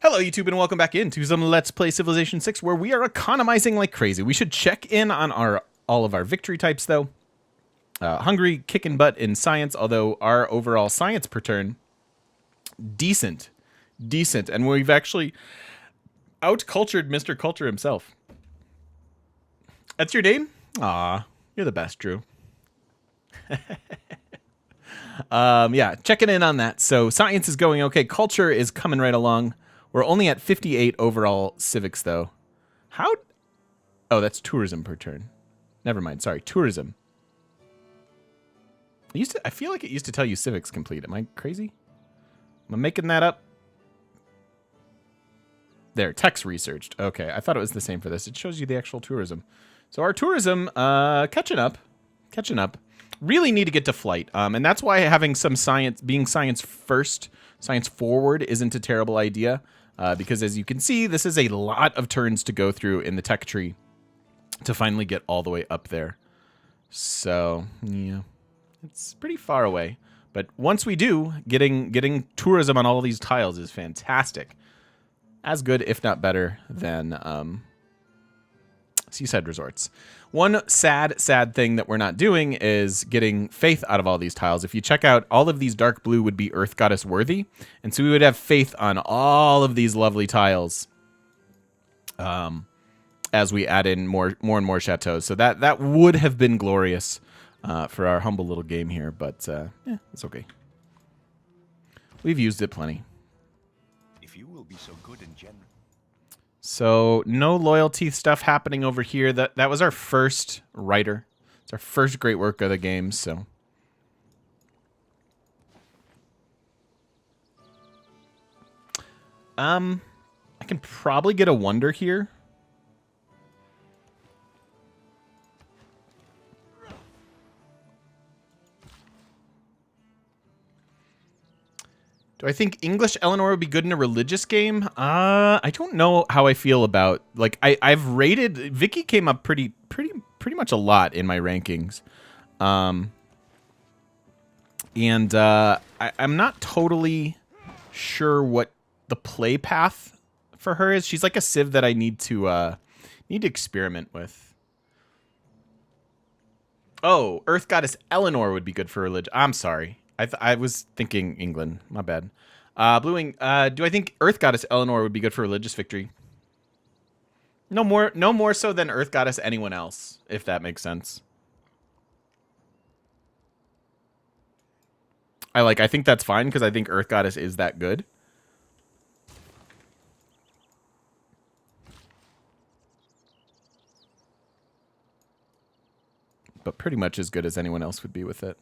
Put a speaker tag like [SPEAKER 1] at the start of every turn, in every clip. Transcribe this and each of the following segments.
[SPEAKER 1] Hello, YouTube, and welcome back into some Let's Play Civilization 6, where we are economizing like crazy. We should check in on all of our victory types, though. Hungry, kicking butt in science, although our overall science per turn, decent. Decent. And we've actually out-cultured Mr. Culture himself. That's your name? Aw, you're the best, Drew. Yeah, checking in on that. So science is going okay. Culture is coming right along. We're only at 58 overall civics, though. How? Oh, that's tourism per turn. Never mind. Sorry, tourism. I feel like it used to tell you civics complete. Am I crazy? Am I making that up? There, text researched. Okay, I thought it was the same for this. It shows you the actual tourism. So our tourism, catching up. Really need to get to flight. And that's why having some science, being science first, science forward isn't a terrible idea. Because as you can see, this is a lot of turns to go through in the tech tree to finally get all the way up there. So, yeah, it's pretty far away. But once we do, getting tourism on all of these tiles is fantastic. As good, if not better, than seaside resorts. One sad thing that we're not doing is getting faith out of all these tiles. If you check out, all of these dark blue would be Earth Goddess worthy, and so we would have faith on all of these lovely tiles as we add in more and more chateaus. So that would have been glorious for our humble little game here, but yeah, it's okay. We've used it plenty.
[SPEAKER 2] If you will be so good and generous.
[SPEAKER 1] So no loyalty stuff happening over here. That was our first writer. It's our first great work of the game, so. I can probably get a wonder here. Do I think English Eleanor would be good in a religious game? I don't know how I feel about, like, I've rated, Vicky came up pretty much a lot in my rankings. I'm not totally sure what the play path for her is. She's like a civ that I need to experiment with. Oh, Earth Goddess Eleanor would be good for religion. I'm sorry. I was thinking England. My bad. Bluing. Do I think Earth Goddess Eleanor would be good for religious victory? No more so than Earth Goddess anyone else, if that makes sense. I think that's fine because I think Earth Goddess is that good. But pretty much as good as anyone else would be with it.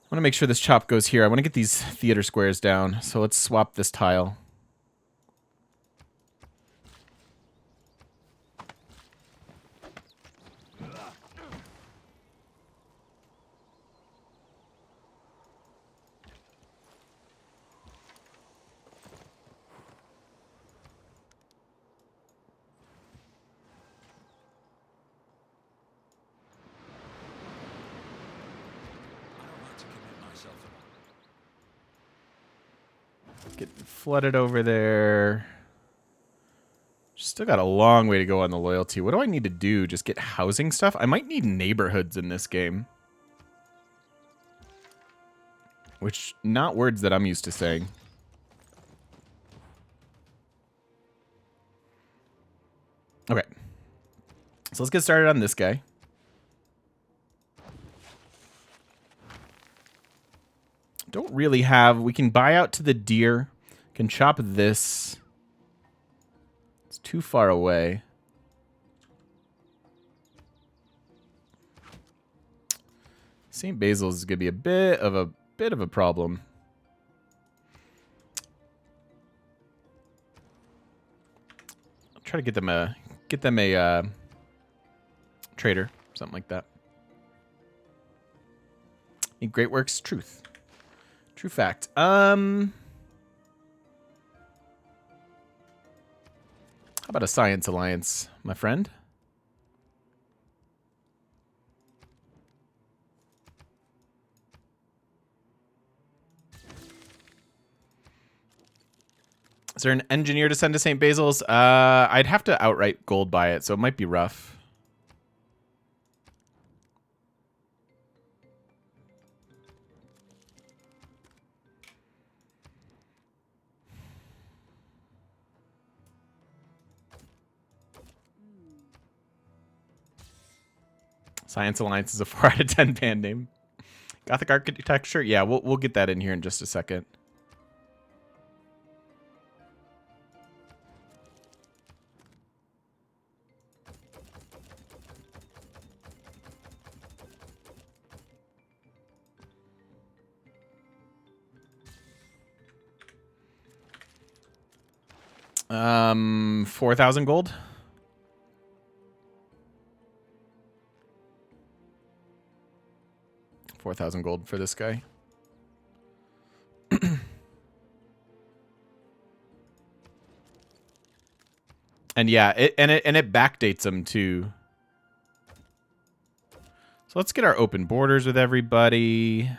[SPEAKER 1] I want to make sure this chop goes here. I want to get these theater squares down. So let's swap this tile. Get flooded over there. Still got a long way to go on the loyalty. What do I need to do? Just get housing stuff? I might need neighborhoods in this game. Which, not words that I'm used to saying. Okay. So let's get started on this guy. Don't really have... We can buy out to the deer. Can chop this. It's too far away. St. Basil's is going to be a bit of a problem. I'll try to get them a trader, something like that. Great works, truth. True fact. How about a science alliance, my friend? Is there an engineer to send to St. Basil's? I'd have to outright gold buy it, so it might be rough. Science Alliance is a 4 out of 10 band name. Gothic architecture? Yeah, we'll get that in here in just a second. Um, 4,000 gold. $4,000 gold for this guy. And yeah, it backdates them too. So let's get our open borders with everybody.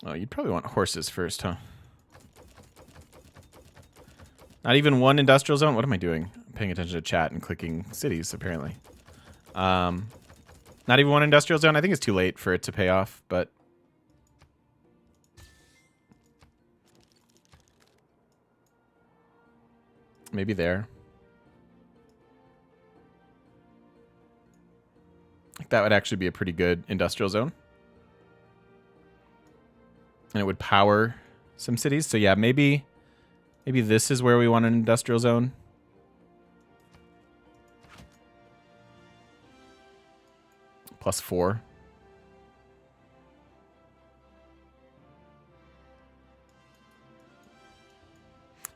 [SPEAKER 1] Oh, you'd probably want horses first, huh? Not even one industrial zone? What am I doing? I'm paying attention to chat and clicking cities, apparently. Not even one industrial zone? I think it's too late for it to pay off, but... maybe there. That would actually be a pretty good industrial zone. And it would power some cities. So yeah, maybe this is where we want an industrial zone. +4.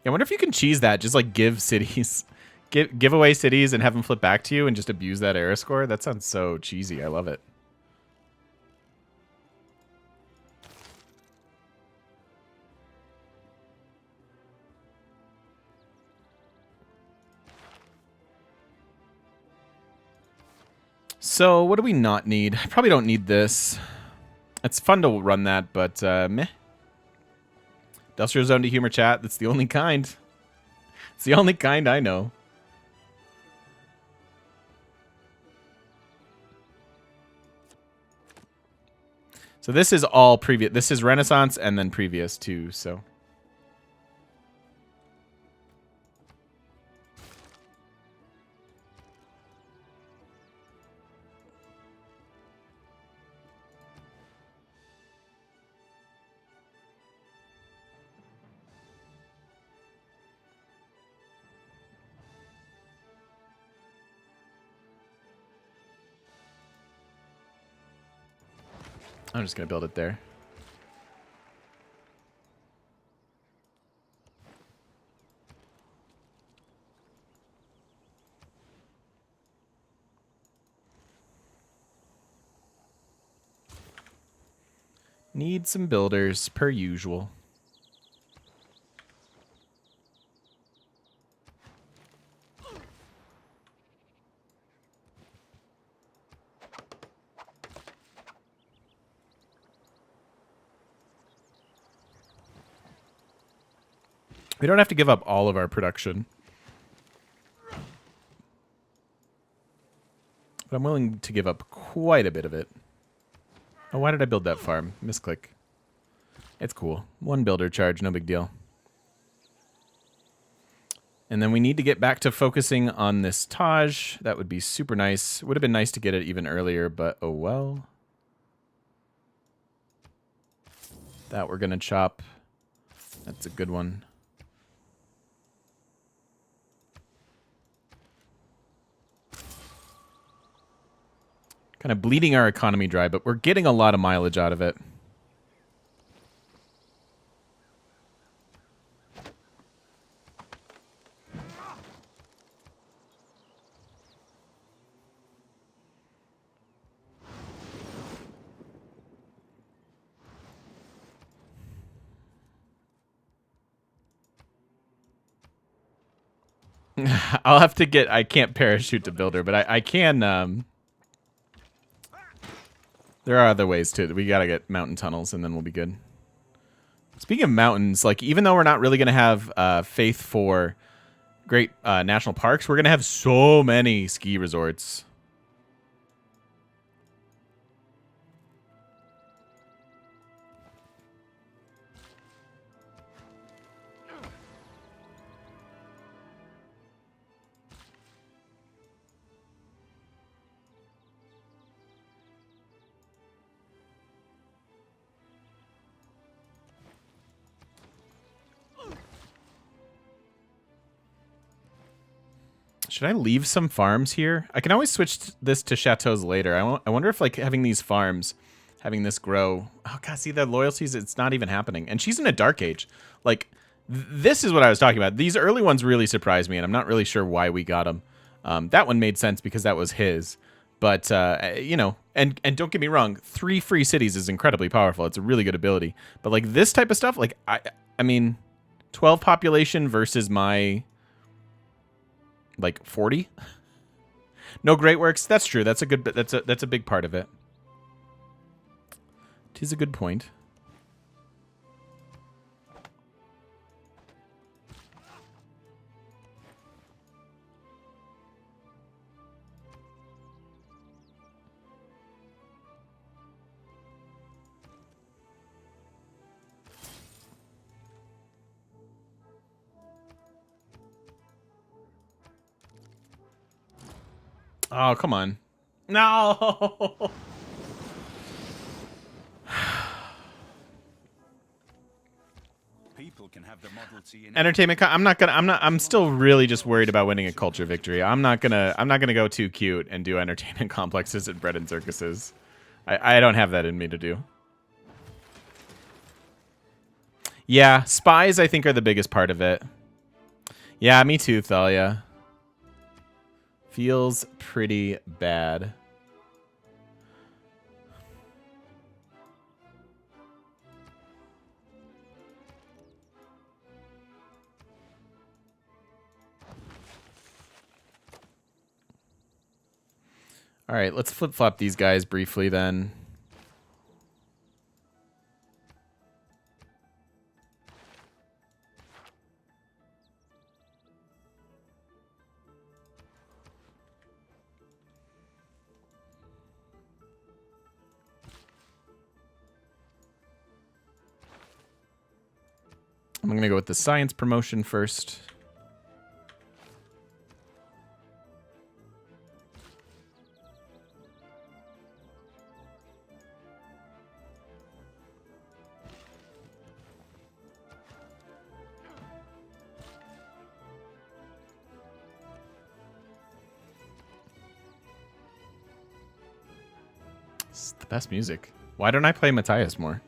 [SPEAKER 1] Yeah, I wonder if you can cheese that. Just like give cities, give away cities and have them flip back to you and just abuse that era score. That sounds so cheesy. I love it. So what do we not need? I probably don't need this. It's fun to run that, but meh. Industrial zone to humor chat. That's the only kind. It's the only kind I know. So this is all previous. This is Renaissance and then previous too, so. I'm just going to build it there. Need some builders, per usual. We don't have to give up all of our production. But I'm willing to give up quite a bit of it. Oh, why did I build that farm? Misclick. It's cool. One builder charge, no big deal. And then we need to get back to focusing on this Taj. That would be super nice. Would have been nice to get it even earlier, but oh well. That we're going to chop. That's a good one. Kind of bleeding our economy dry, but we're getting a lot of mileage out of it. I'll have to get... I can't parachute to builder, but I can... there are other ways to... We gotta get mountain tunnels, and then we'll be good. Speaking of mountains, like, even though we're not really gonna have faith for great national parks, we're gonna have so many ski resorts. Should I leave some farms here? I can always switch this to chateaus later. I wonder if, like, having these farms, having this grow... Oh, God, see, the loyalties, it's not even happening. And she's in a dark age. Like, this is what I was talking about. These early ones really surprised me, and I'm not really sure why we got them. That one made sense because that was his. But, you know, and don't get me wrong, 3 free cities is incredibly powerful. It's a really good ability. But, like, this type of stuff, like, I mean, 12 population versus my... like 40. No great works. That's true. That's a good. That's a big part of it. It is a good point. Oh, come on. No.
[SPEAKER 2] People can have the Model T in
[SPEAKER 1] Entertainment. I'm still really just worried about winning a culture victory. I'm not gonna go too cute and do entertainment complexes and bread and circuses. I don't have that in me to do. Yeah, spies I think are the biggest part of it. Yeah, me too, Thalia. Feels pretty bad. All right, let's flip-flop these guys briefly then. I'm going to go with the science promotion first. It's the best music. Why don't I play Matthias more?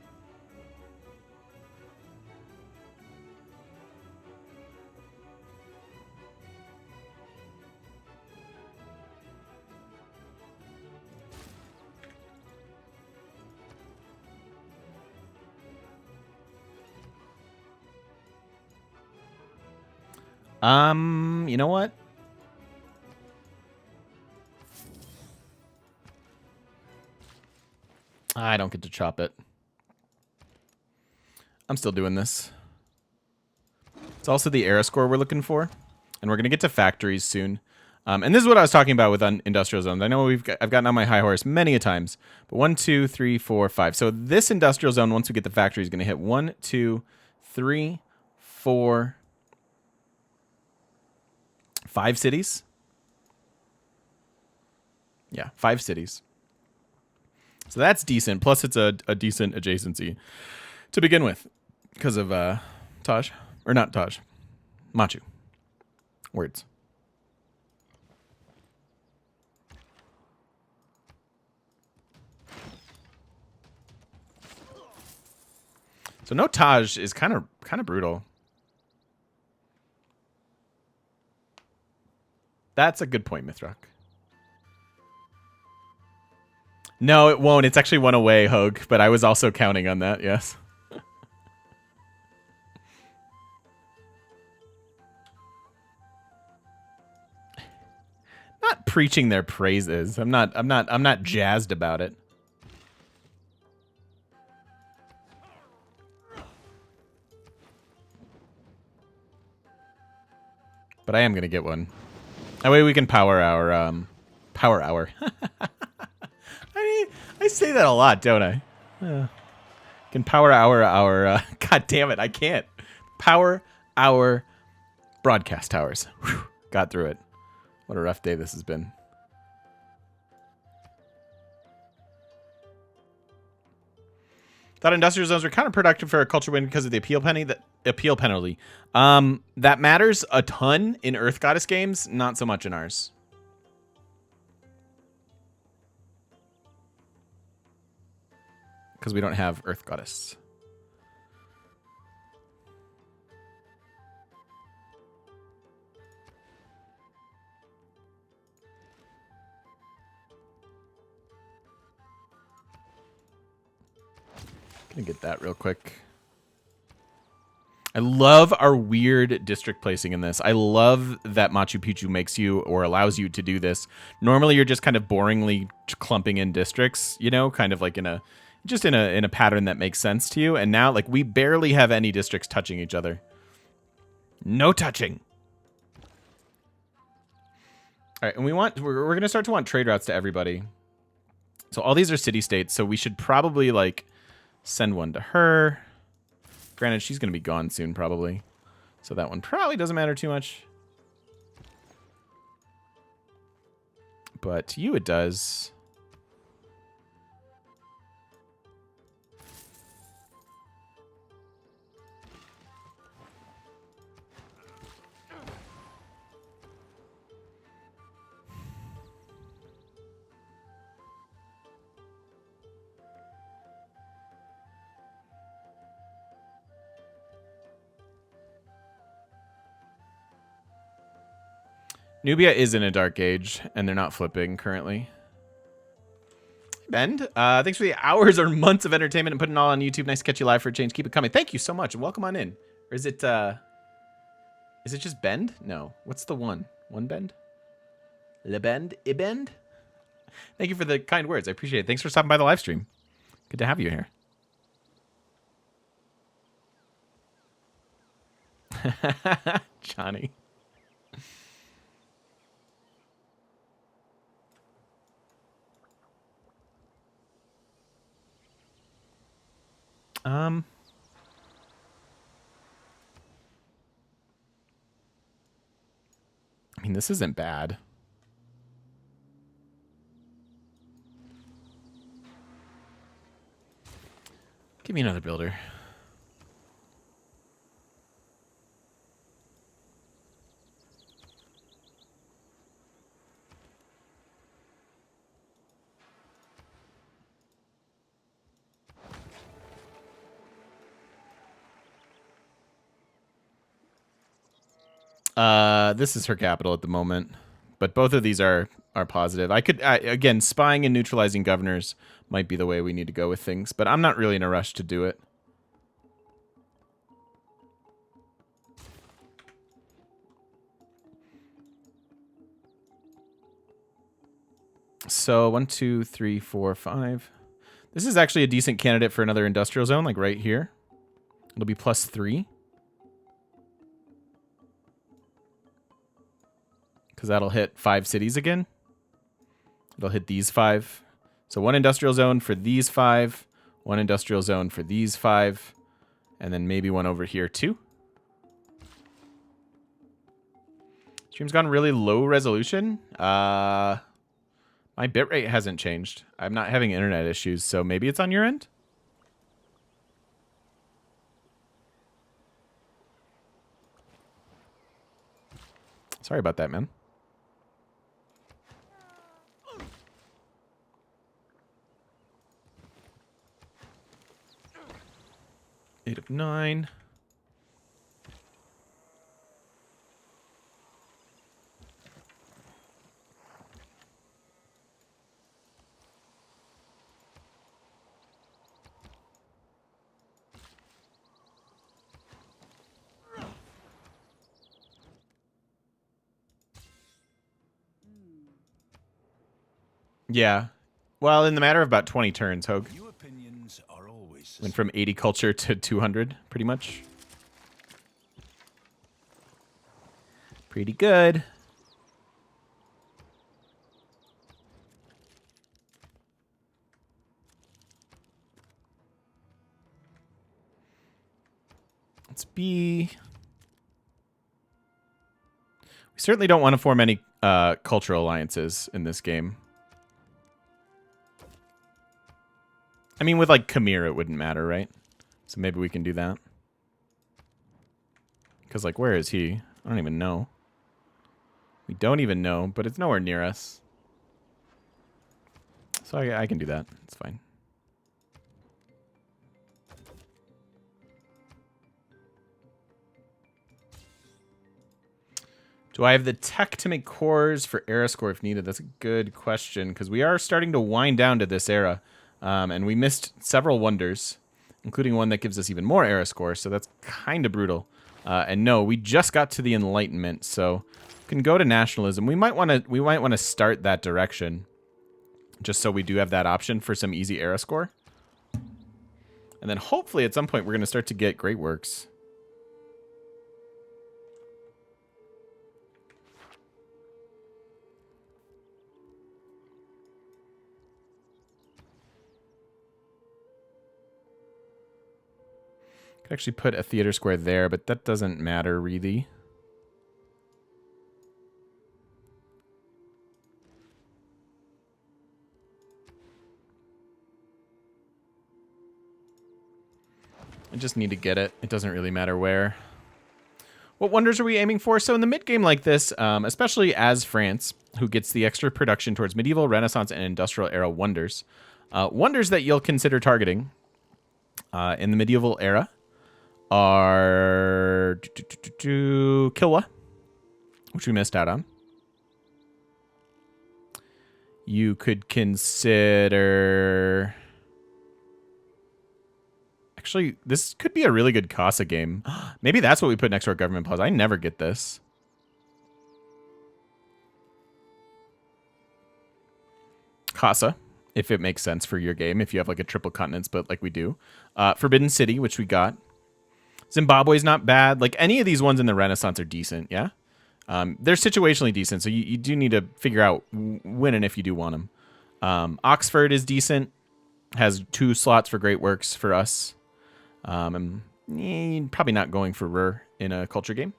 [SPEAKER 1] You know what? I don't get to chop it. I'm still doing this. It's also the era score we're looking for, and we're gonna get to factories soon. And this is what I was talking about with industrial zones. I know I've gotten on my high horse many a times, but 1, 2, 3, 4, 5. So this industrial zone, once we get the factory, is gonna hit 1, 2, 3, 4, 5 cities. Yeah, 5 cities. So that's decent. Plus, it's a decent adjacency to begin with because of Taj. Or not Taj. Machu. Words. So no Taj is kind of brutal. That's a good point, Mithrak. No, it won't. It's actually one away, Hogue, but I was also counting on that, yes. not preaching their praises. I'm not jazzed about it. But I am gonna get one. That way we can power our power hour. I say that a lot, don't I? Can power our God damn it, I can't. Power our broadcast towers. Whew, got through it. What a rough day this has been. Thought industrial zones were counterproductive for a culture win because of the appeal penalty. That matters a ton in Earth Goddess games, not so much in ours. Because we don't have Earth Goddess. Gonna get that real quick. I love our weird district placing in this. I love that Machu Picchu makes you or allows you to do this. Normally you're just kind of boringly clumping in districts, you know, kind of like in a pattern that makes sense to you. And now like we barely have any districts touching each other. No touching. All right, and we're going to start to want trade routes to everybody. So all these are city states, so we should probably like send one to her. Granted, she's going to be gone soon, probably. So that one probably doesn't matter too much. But to you, it does. Nubia is in a dark age, and they're not flipping currently. Bend, thanks for the hours or months of entertainment and putting it all on YouTube. Nice to catch you live for a change. Keep it coming. Thank you so much, and welcome on in. Or is it just Bend? No. What's the one? One Bend? Le Bend? Ibend? Thank you for the kind words. I appreciate it. Thanks for stopping by the live stream. Good to have you here. Johnny. I mean, this isn't bad. Give me another builder. This is her capital at the moment, but both of these are positive. Again, spying and neutralizing governors might be the way we need to go with things, but I'm not really in a rush to do it. So 1, 2, 3, 4, 5. This is actually a decent candidate for another industrial zone, like right here. It'll be +3. Because that'll hit 5 cities again. It'll hit these 5. So 1 industrial zone for these 5. 1 industrial zone for these 5. And then maybe 1 over here too. Stream's gone really low resolution. My bitrate hasn't changed. I'm not having internet issues, so maybe it's on your end? Sorry about that, man. 8 of 9. Yeah. Well, in the matter of about 20 turns, Hogue.
[SPEAKER 2] New opinions are always
[SPEAKER 1] Went from 80 culture to 200, pretty much. Pretty good. Let's be... We certainly don't want to form any cultural alliances in this game. I mean, with, like, Khmer, it wouldn't matter, right? So maybe we can do that. Because, like, where is he? I don't even know. We don't even know, but it's nowhere near us. So I can do that. It's fine. Do I have the tech to make cores for era score if needed? That's a good question, because we are starting to wind down to this era. And we missed several wonders, including one that gives us even more era score, so that's kind of brutal. And no, we just got to the Enlightenment, so we can go to nationalism. We might want to start that direction, just so we do have that option for some easy era score. And then hopefully at some point we're going to start to get great works. Could actually put a theater square there, but that doesn't matter really. I just need to get it. It doesn't really matter where. What wonders are we aiming for? So in the mid-game like this, especially as France, who gets the extra production towards medieval, Renaissance, and industrial era wonders, wonders that you'll consider targeting in the medieval era are Kilwa, which we missed out on. You could consider... Actually, this could be a really good Casa game. Maybe that's what we put next to our government plaza. I never get this. Casa, if it makes sense for your game, if you have like a triple continent split like we do. Forbidden City, which we got. Zimbabwe's not bad. Like any of these ones in the Renaissance are decent, yeah? They're situationally decent, so you do need to figure out when and if you do want them. Oxford is decent. Has 2 slots for great works for us. I'm probably not going for Ruhr in a culture game.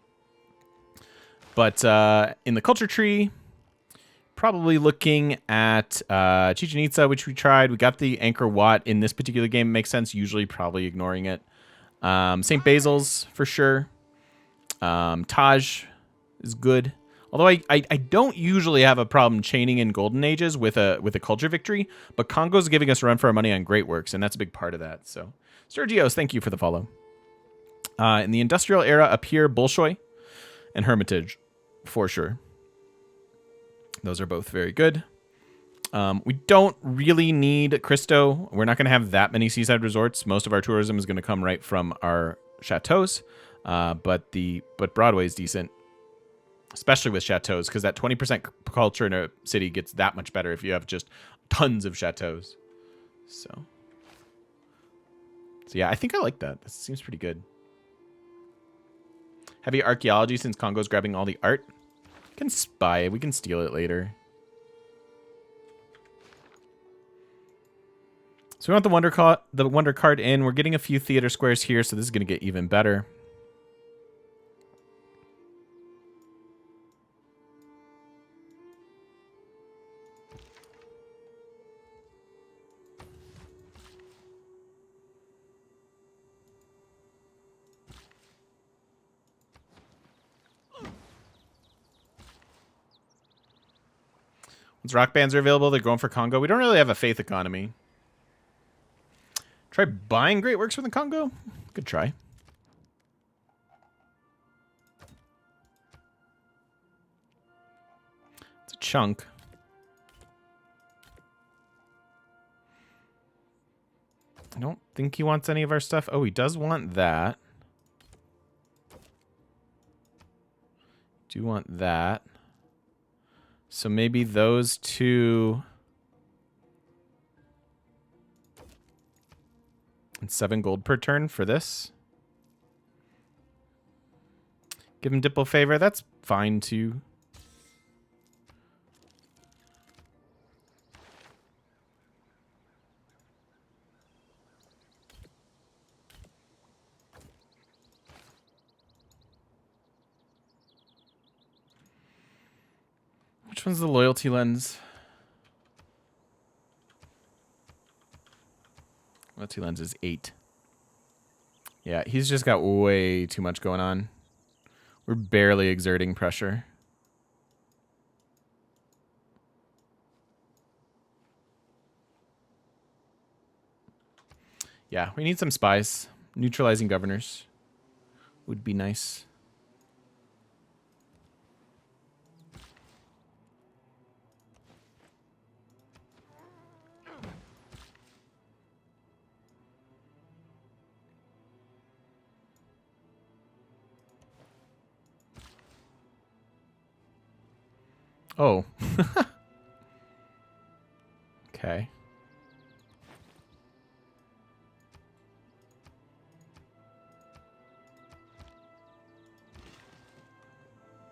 [SPEAKER 1] But in the culture tree, probably looking at Chichen Itza, which we tried. We got the Angkor Wat in this particular game. It makes sense. Usually probably ignoring it. St. Basil's for sure. Taj is good. Although I don't usually have a problem chaining in Golden Ages with a culture victory, but Congo's giving us a run for our money on great works, and that's a big part of that. So, Sergios, thank you for the follow. In the industrial era, up here, Bolshoi and Hermitage, for sure. Those are both very good. We don't really need Cristo. We're not going to have that many seaside resorts. Most of our tourism is going to come right from our chateaus, but Broadway is decent. Especially with chateaus, because that 20% culture in a city gets that much better if you have just tons of chateaus. So yeah, I think I like that. That seems pretty good. Heavy archaeology since Congo's grabbing all the art. We can spy it. We can steal it later. So we want the wonder card in. We're getting a few theater squares here, so this is going to get even better. Once rock bands are available, they're going for Congo. We don't really have a faith economy. Try buying great works from the Congo? Good try. It's a chunk. I don't think he wants any of our stuff. Oh, he does want that. Do want that. So maybe those two... And 7 gold per turn for this. Give him Diplo favor. That's fine too. Which one's the loyalty lens? Loyalty lens is 8. Yeah, he's just got way too much going on. We're barely exerting pressure. Yeah, we need some spies. Neutralizing governors would be nice. Oh. Okay.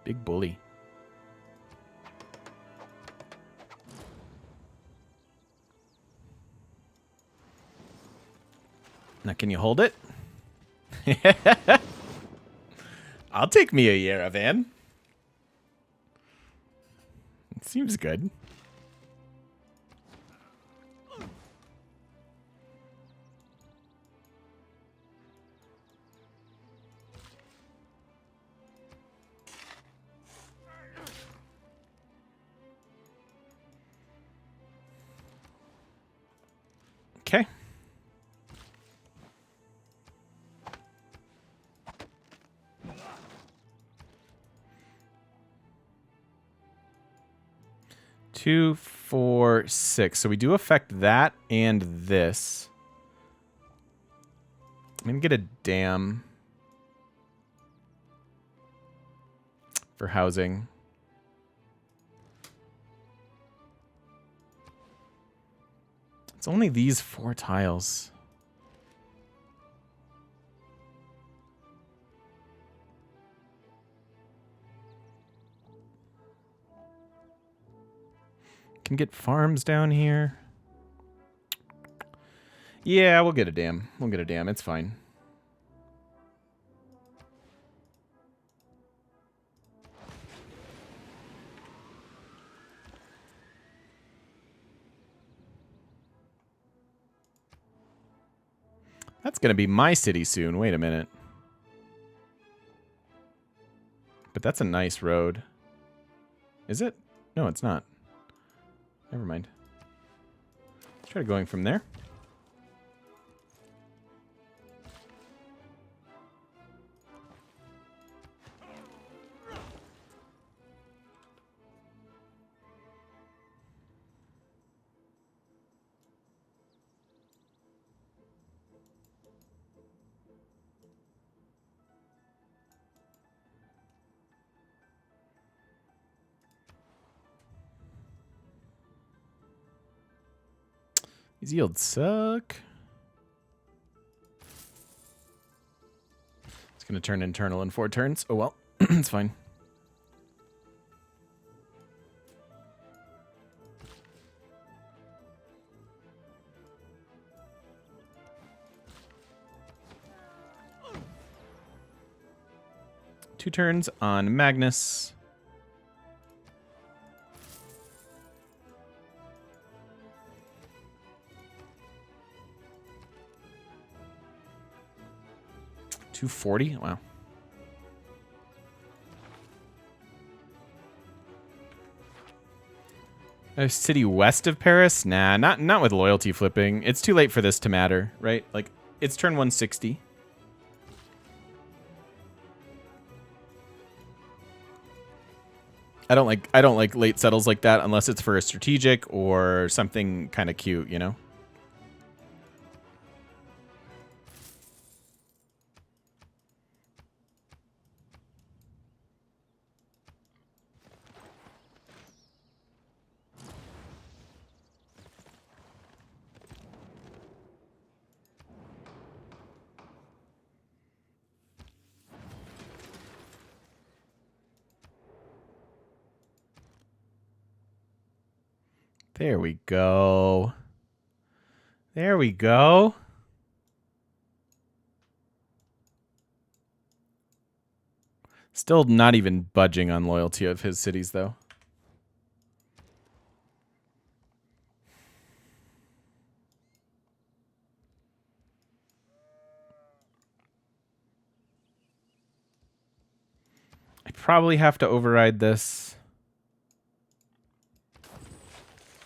[SPEAKER 1] Big bully. Now, can you hold it? I'll take me a Yerevan. It seems good. Okay. Two, 4, 6. So we do affect that and this. I'm gonna get a dam for housing. It's only these 4 tiles. Can get farms down here. Yeah, we'll get a dam. We'll get a dam. It's fine. That's going to be my city soon. Wait a minute. But that's a nice road. Is it? No, it's not. Never mind. Let's try going from there. These yields suck. It's going to turn internal in 4 turns. Oh, well. It's fine. Two turns on Magnus. $240? Wow. A city west of Paris? Nah, not with loyalty flipping. It's too late for this to matter, right? Like, it's turn 160. I don't like late settles like that unless it's for a strategic or something kind of cute, you know? There we go. There we go. Still not even budging on loyalty of his cities, though. I probably have to override this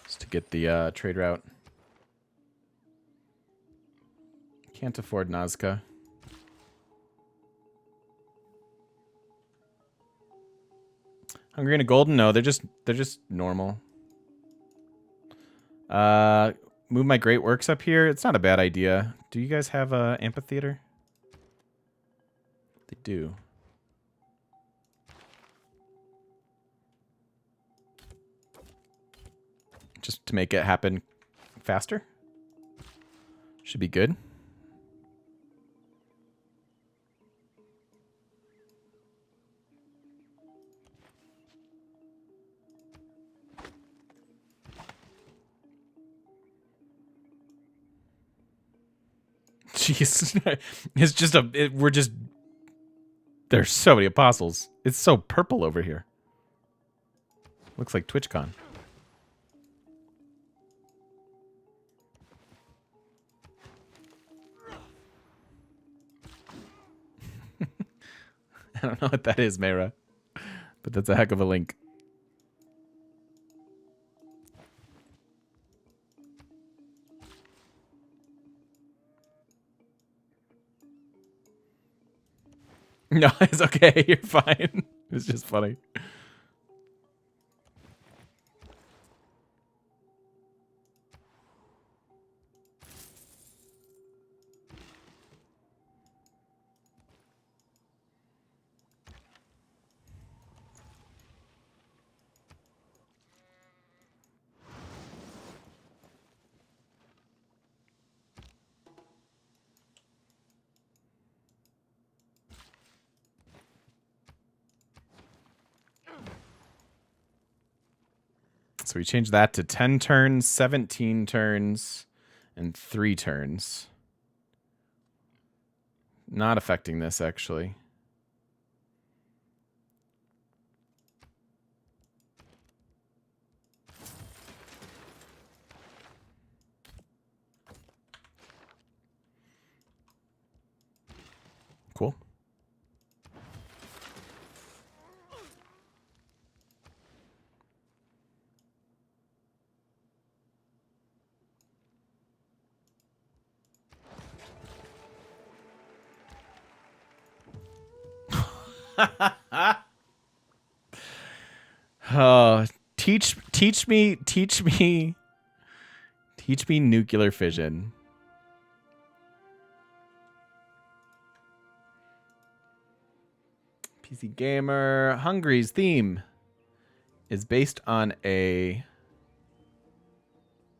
[SPEAKER 1] just to get the trade route. Can't afford Nazca. Hungry and a golden? No, they're just normal. Move my great works up here. It's not a bad idea. Do you guys have a amphitheater? They do. Just to make it happen faster. Should be good. Jeez. It's just we're just... There's so many apostles. It's so purple over here. Looks like TwitchCon. I don't know what that is, Mera. But that's a heck of a link. No, it's okay. You're fine. It's just funny. So we changed that to 10 turns, 17 turns, and 3 turns. Not affecting this, actually. Cool. Oh, teach me nuclear fission. PC Gamer. Hungry's theme is based on a...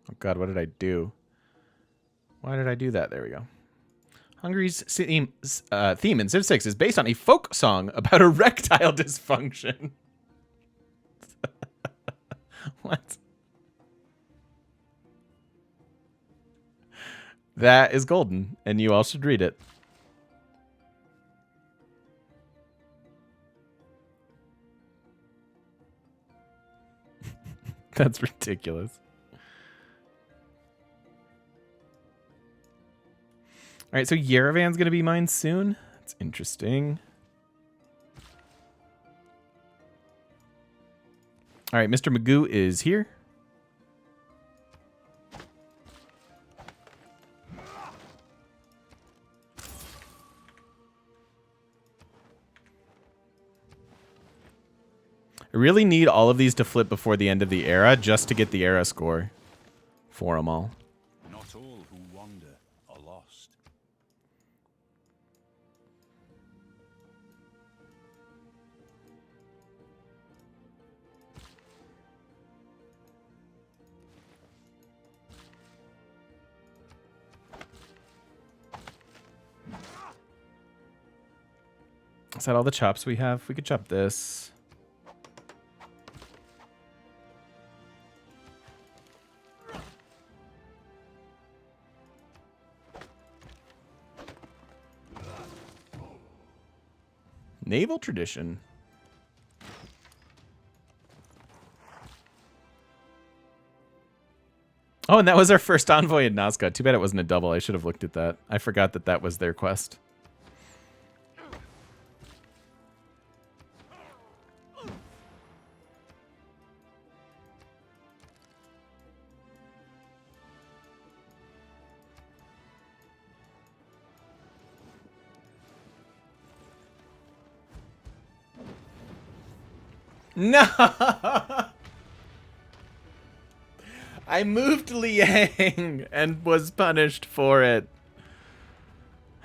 [SPEAKER 1] Oh god, what did I do? Why did I do that? There we go. Hungry's theme in Civ 6 is based on a folk song about erectile dysfunction. What? That is golden, and you all should read it. That's ridiculous. All right, so Yerevan's going to be mine soon. That's interesting. All right, Mr. Magoo is here. I really need all of these to flip before the end of the era just to get the era score for them all.
[SPEAKER 2] Not all who wander are lost.
[SPEAKER 1] Is that all the chops we have? We could chop this. naval tradition. Oh, and that was our first envoy in Nazca. Too bad it wasn't a double. I should have looked at that. I forgot that that was their quest. No! I moved Liang and was punished for it.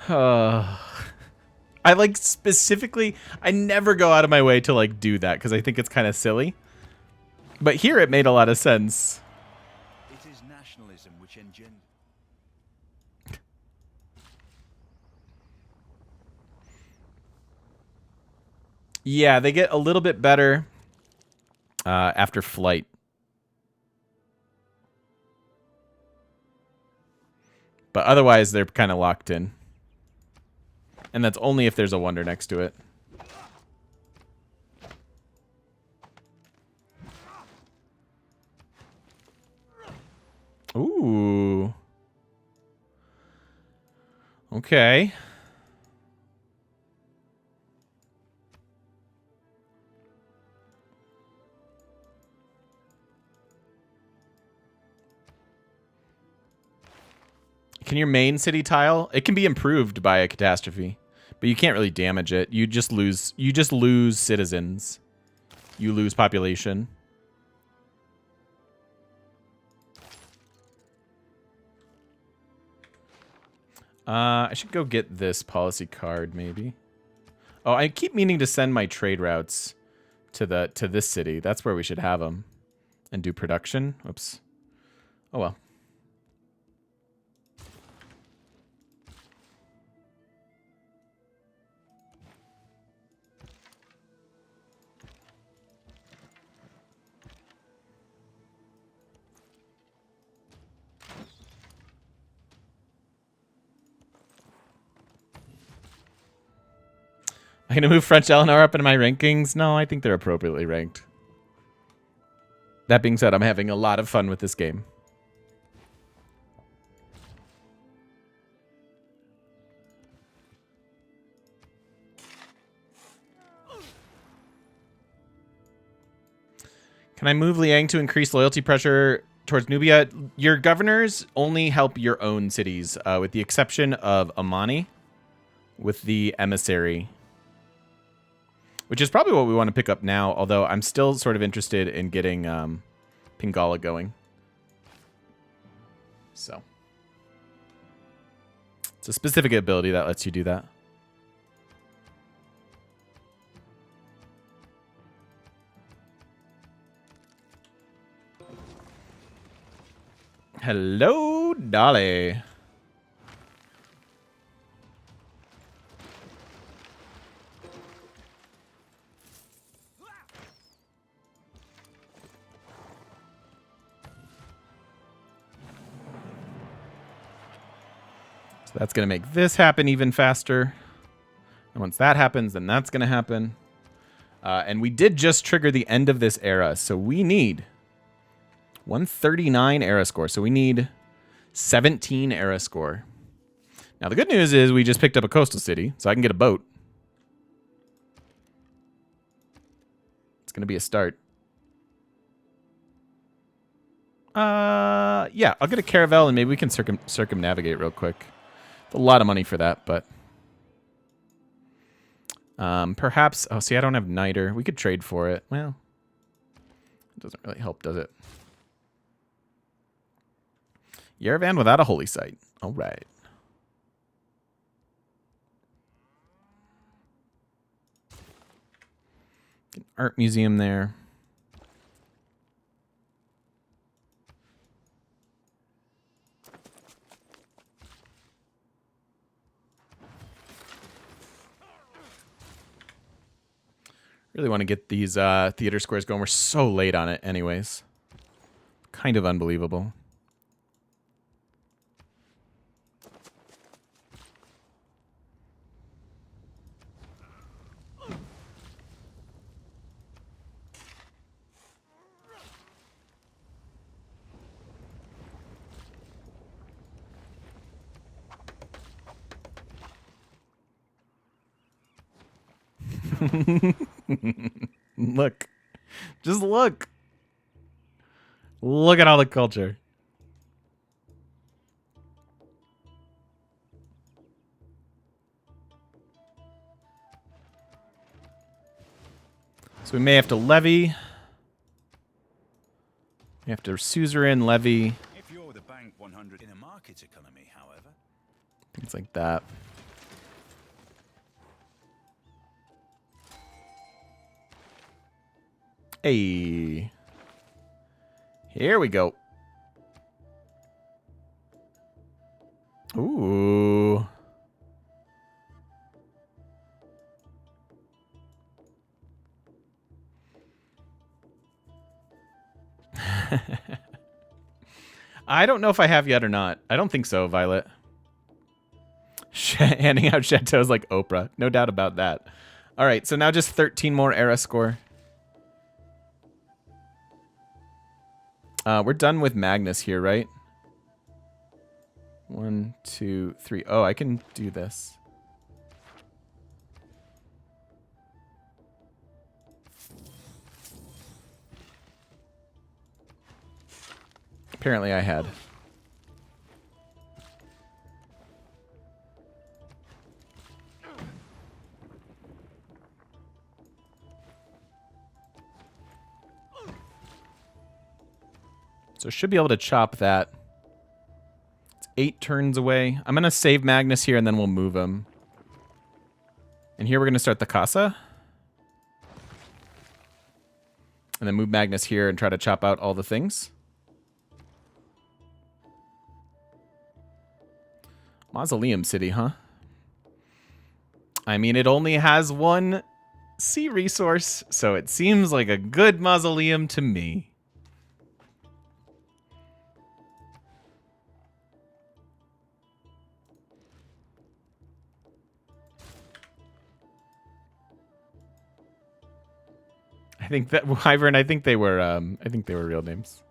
[SPEAKER 1] I like specifically, I never go out of my way to like do that because I think it's kind of silly. But here it made a lot of sense.
[SPEAKER 2] It is nationalism which engendered.
[SPEAKER 1] Yeah, they get a little bit better after flight. But otherwise, they're kind of locked in. And that's only if there's a wonder next to it. Ooh. Okay. Can your main city tile? It can be improved by a catastrophe, but you can't really damage it. You just lose citizens. You lose population. I should go get this policy card maybe. Oh, I keep meaning to send my trade routes to this city. That's where we should have them and do production. Oops. Oh well. I'm going to move French Eleanor up into my rankings. No, I think they're appropriately ranked. That being said, I'm having a lot of fun with this game. Can I move Liang to increase loyalty pressure towards Nubia? Your governors only help your own cities, with the exception of Amani, with the emissary. Which is probably what we want to pick up now, although I'm still sort of interested in getting Pangea going. So. It's a specific ability that lets you do that. Hello, Dolly. So that's going to make this happen even faster. And once that happens, then that's going to happen. And we did just trigger the end of this era. So we need 139 era score. So we need 17 era score. Now, the good news is we just picked up a coastal city, so I can get a boat. It's going to be a start. Yeah, I'll get a caravel and maybe we can circumnavigate real quick. A lot of money for that, but perhaps. Oh, see, I don't have Niter. We could trade for it. Well, it doesn't really help, does it? Yerevan without a holy site. All right. An art museum there. Really want to get these theater squares going. We're so late on it anyways. Kind of unbelievable. Look. Just look. Look at all the culture. So we may have to levy. We have to suzerain, levy.
[SPEAKER 2] If you're the bank 100 in a market economy, however.
[SPEAKER 1] Things like that. Hey. Here we go. Ooh. I don't know if I have yet or not. I don't think so, Violet. Handing out chateaus like Oprah. No doubt about that. All right, so now just 13 more era score. We're done with Magnus here, right? 1, 2, 3. Oh, I can do this. Apparently I had. So should be able to chop that. It's 8 turns away. I'm going to save Magnus here and then we'll move him. And here we're going to start the Casa. And then move Magnus here and try to chop out all the things. Mausoleum City, huh? I mean, it only has 1 sea resource, so it seems like a good mausoleum to me. I think that Wyvern, I think they were real names.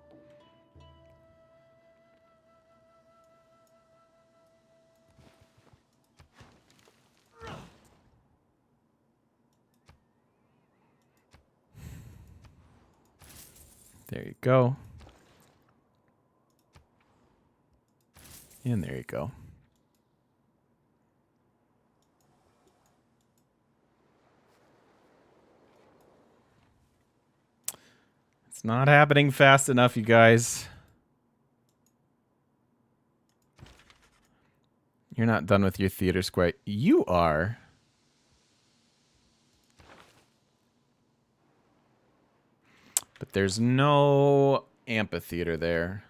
[SPEAKER 1] There you go. And there you go. It's not happening fast enough, you guys. You're not done with your theater square. You are. But there's no amphitheater there.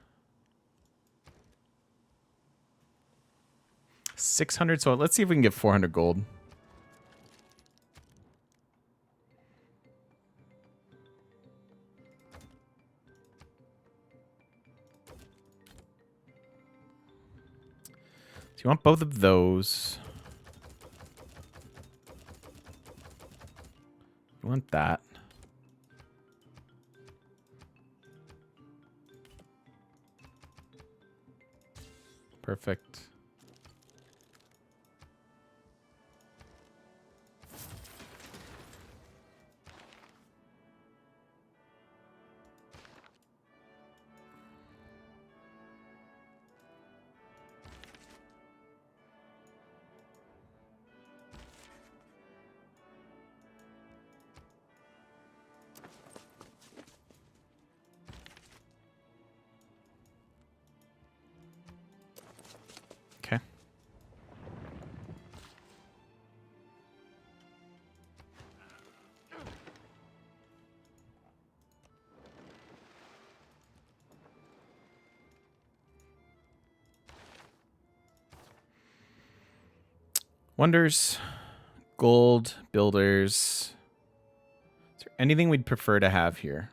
[SPEAKER 1] 600, so let's see if we can get 400 gold. So you want both of those. You want that. Perfect. Okay. Wonders, gold, builders. Is there anything we'd prefer to have here?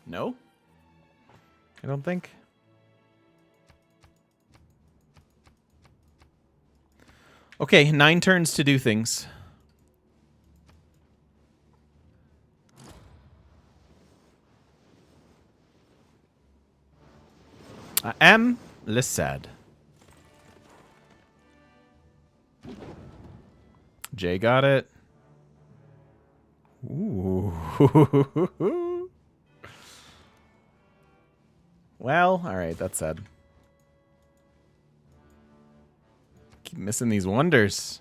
[SPEAKER 1] No? I don't think. Okay, 9 turns to do things. M. Lisad. Jay got it. Ooh. Well, all right, that's sad. Keep missing these wonders.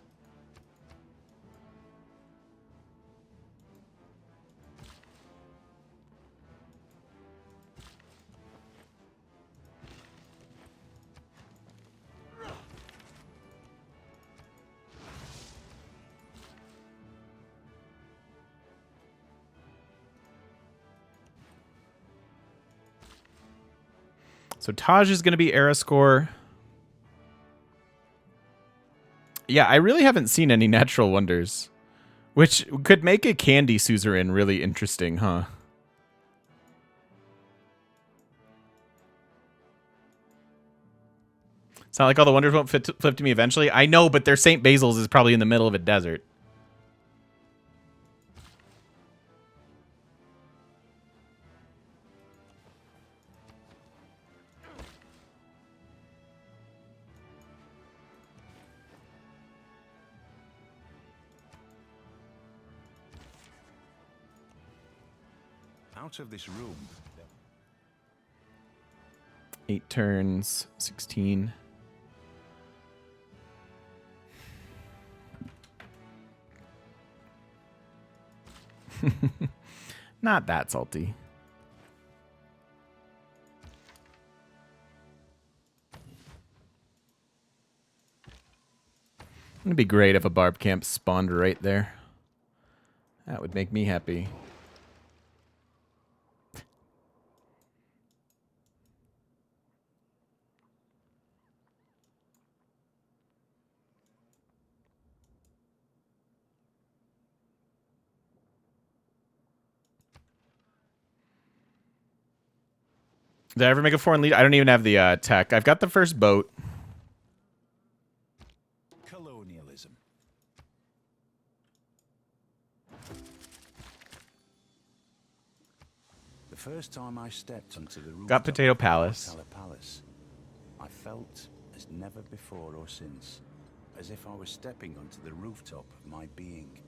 [SPEAKER 1] So Taj is going to be era score. Yeah, I really haven't seen any natural wonders, which could make a candy suzerain really interesting, huh? It's not like all the wonders won't flip to me eventually. I know, but their St. Basil's is probably in the middle of a desert.
[SPEAKER 2] Out of this room.
[SPEAKER 1] 8 turns, 16. Not that salty. It'd be great if a barb camp spawned right there. That would make me happy. Did I ever make a foreign lead? I don't even have the tech. I've got the first boat.
[SPEAKER 2] Colonialism. The first time I stepped onto the roof
[SPEAKER 1] Got Potato Palace.
[SPEAKER 2] Palace, I felt as never before or since, as if I was stepping onto the rooftop of my being,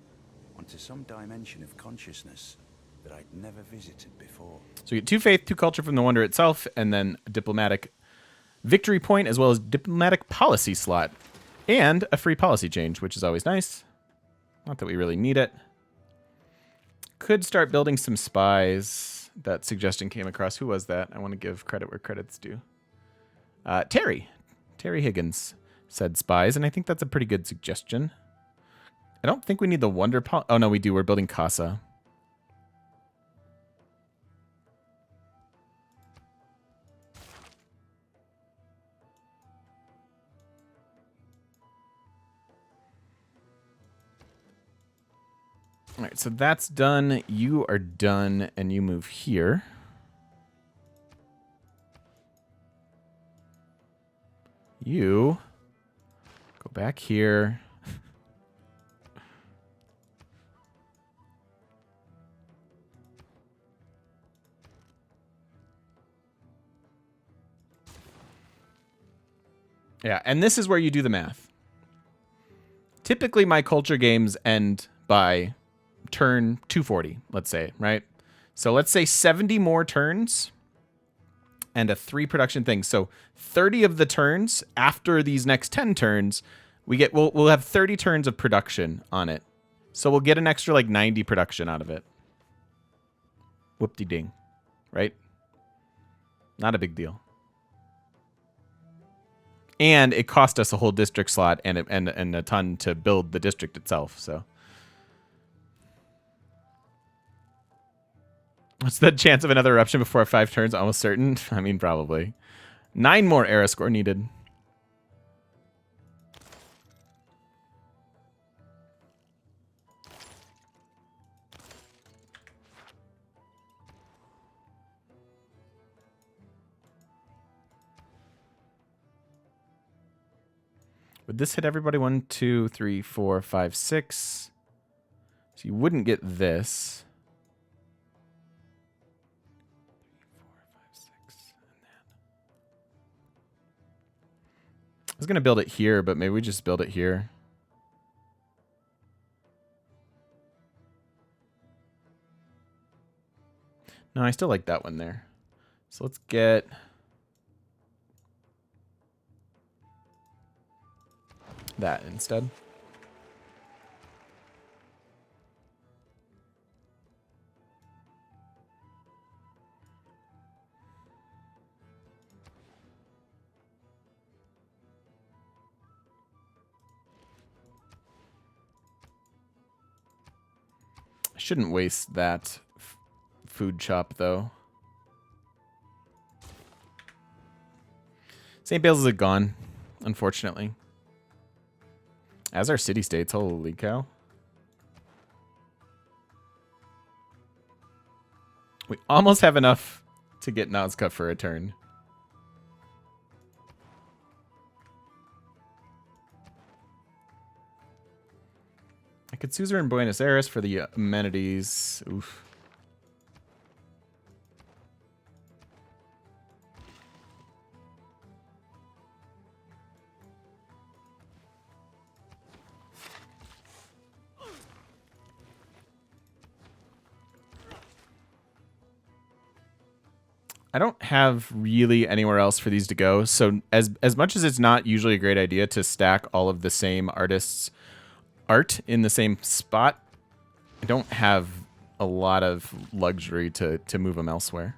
[SPEAKER 2] onto some dimension of consciousness that I'd never visited before.
[SPEAKER 1] So you get 2 faith, 2 culture from the wonder itself, and then a diplomatic victory point, as well as diplomatic policy slot, and a free policy change, which is always nice. Not that we really need it. Could start building some spies. That suggestion came across. Who was that? I want to give credit where credit's due. Terry Higgins said spies, and I think that's a pretty good suggestion. I don't think we need the wonder. Oh no, we do. We're building Casa. All right, so that's done. You are done, and you move here. You go back here. Yeah, and this is where you do the math. Typically, my culture games end by turn 240, let's say, right? So let's say 70 more turns and a 3 production thing. So 30 of the turns after these next 10 turns, we'll have 30 turns of production on it. So we'll get an extra like 90 production out of it. Whoop-de-ding, right? Not a big deal. And it cost us a whole district slot and a ton to build the district itself. So, what's the chance of another eruption before 5 turns? Almost certain. I mean, probably. 9 more era score needed. Would this hit everybody? 1, 2, 3, 4, 5, 6. So you wouldn't get this. 3, 4, 5, 6, and was going to build it here, but maybe we just build it here. No, I still like that one there. So let's get... that instead. I shouldn't waste that food chop, though. St. Basil's is gone, unfortunately. As are city-states, holy cow. We almost have enough to get Nazca for a turn. I could Suzerain in Buenos Aires for the amenities. Oof. I don't have really anywhere else for these to go. So as much as it's not usually a great idea to stack all of the same artists' art in the same spot, I don't have a lot of luxury to move them elsewhere.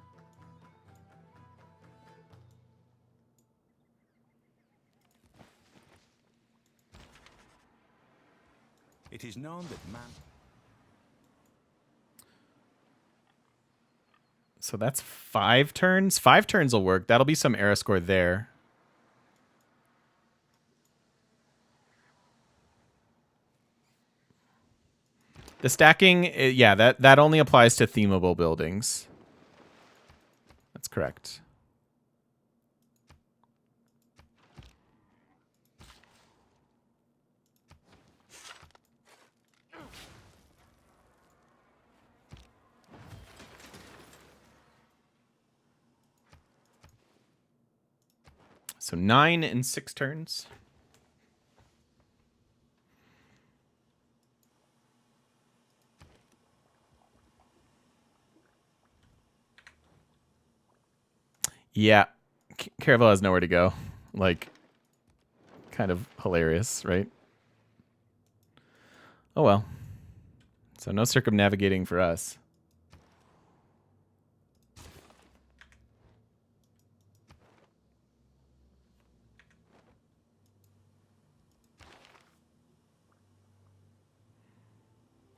[SPEAKER 2] It is known that man...
[SPEAKER 1] So that's 5 turns. 5 turns will work. That'll be some era score there. The stacking, yeah, that only applies to themable buildings. That's correct. So 9 and 6 turns. Yeah, Caravel has nowhere to go. Like, kind of hilarious, right? Oh well. So no circumnavigating for us.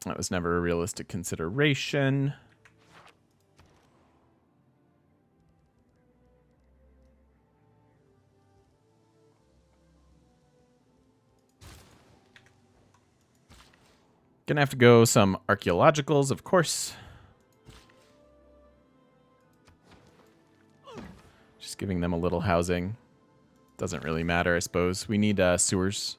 [SPEAKER 1] That was never a realistic consideration. Gonna have to go some archaeologicals, of course. Just giving them a little housing. Doesn't really matter, I suppose. We need sewers.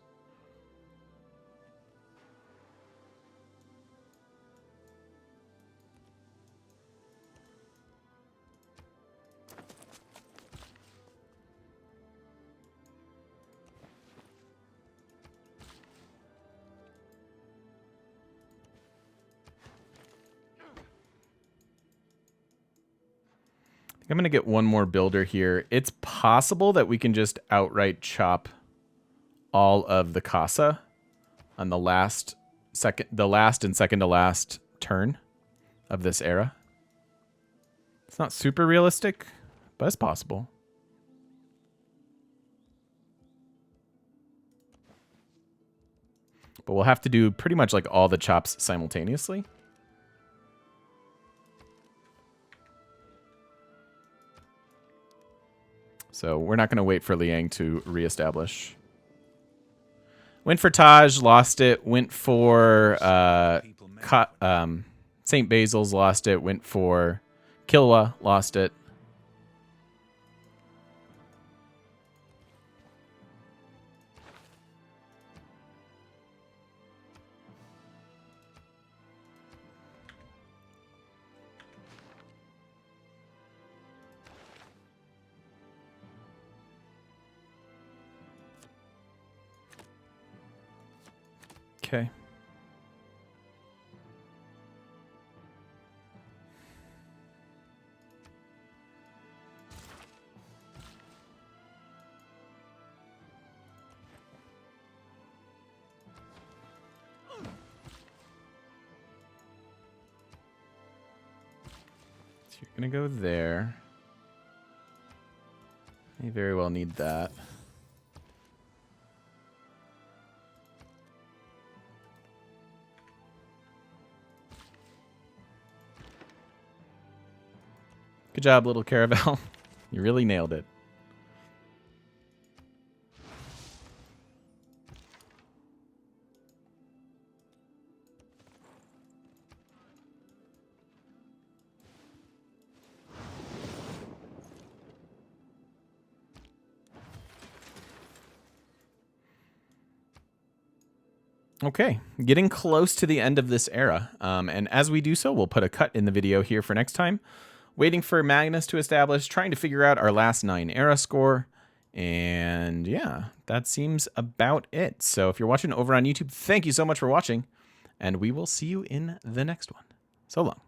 [SPEAKER 1] I'm going to get one more builder here. It's possible that we can just outright chop all of the casa on the last and second to last turn of this era. It's not super realistic, but it's possible. But we'll have to do pretty much like all the chops simultaneously. So we're not going to wait for Liang to reestablish. Went for Taj, lost it. Went for St. Basil's, lost it. Went for Kilwa, lost it. Okay. So you're going to go there. You very well need that. Good job, little Caravel. You really nailed it. Okay, getting close to the end of this era. And as we do so, we'll put a cut in the video here for next time. Waiting for Magnus to establish, trying to figure out our last 9 era score. And yeah, that seems about it. So if you're watching over on YouTube, thank you so much for watching. And we will see you in the next one. So long.